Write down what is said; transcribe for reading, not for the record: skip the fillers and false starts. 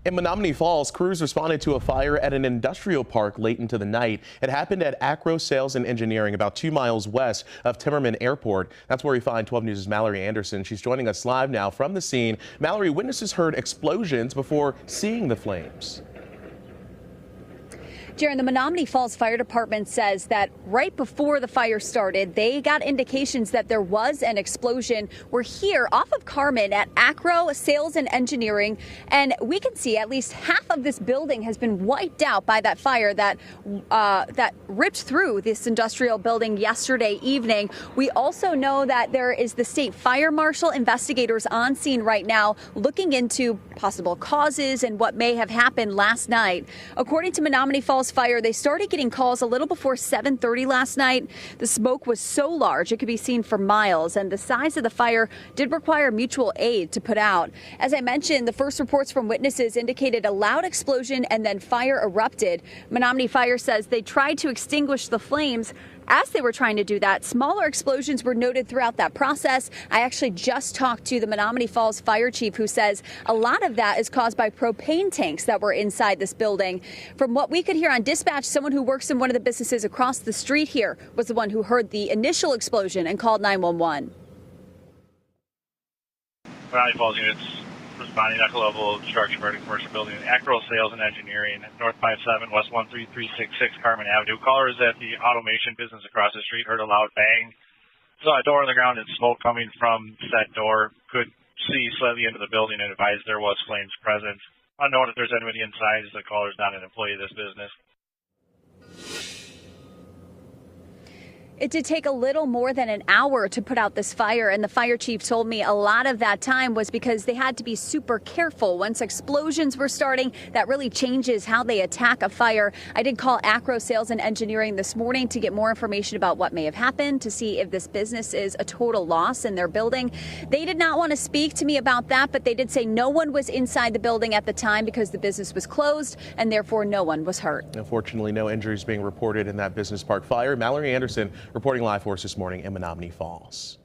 In Menomonee Falls, crews responded to a fire at an industrial park late into the night. It happened at Acro Sales and Engineering, about 2 miles west of Timmerman Airport. That's where we find 12 News' Mallory Anderson. She's joining us live now from the scene. Mallory, witnesses heard explosions before seeing the flames. Jaron, the Menomonee Falls Fire Department says that right before the fire started, they got indications that there was an explosion. We're here off of Carmen at Acro Sales and Engineering, and we can see at least half of this building has been wiped out by that fire that ripped through this industrial building yesterday evening. We also know that there is the state fire marshal, investigators on scene right now looking into possible causes and what may have happened last night. According to Menomonee Falls Fire, they started getting calls a little before 7:30 last night. The smoke was so large it could be seen for miles, and the size of the fire did require mutual aid to put out. As I mentioned, the first reports from witnesses indicated a loud explosion and then fire erupted. Menomonee Fire says they tried to extinguish the flames. As they were trying to do that, smaller explosions were noted throughout that process. I actually just talked to the Menomonee Falls fire chief, who says a lot of that is caused by propane tanks that were inside this building. From what we could hear on dispatch, someone who works in one of the businesses across the street here was the one who heard the initial explosion and called 911. Menomonee Falls units responding echo level structure for a commercial building, Acro Sales and Engineering, North 57, West 13366 Carmen Avenue. Callers at the automation business across the street heard a loud bang. Saw a door on the ground and smoke coming from said door. Could see slightly into the building and advised there was flames present. Unknown if there's anybody inside, as the caller's not an employee of this business. It did take a little more than an hour to put out this fire, and the fire chief told me a lot of that time was because they had to be super careful. Once explosions were starting, that really changes how they attack a fire. I did call Acro Sales and Engineering this morning to get more information about what may have happened, to see if this business is a total loss in their building. They did not want to speak to me about that, but they did say no one was inside the building at the time because the business was closed, and therefore no one was hurt. Unfortunately, no injuries being reported in that business park fire. Mallory Anderson reporting live for us this morning in Menomonee Falls.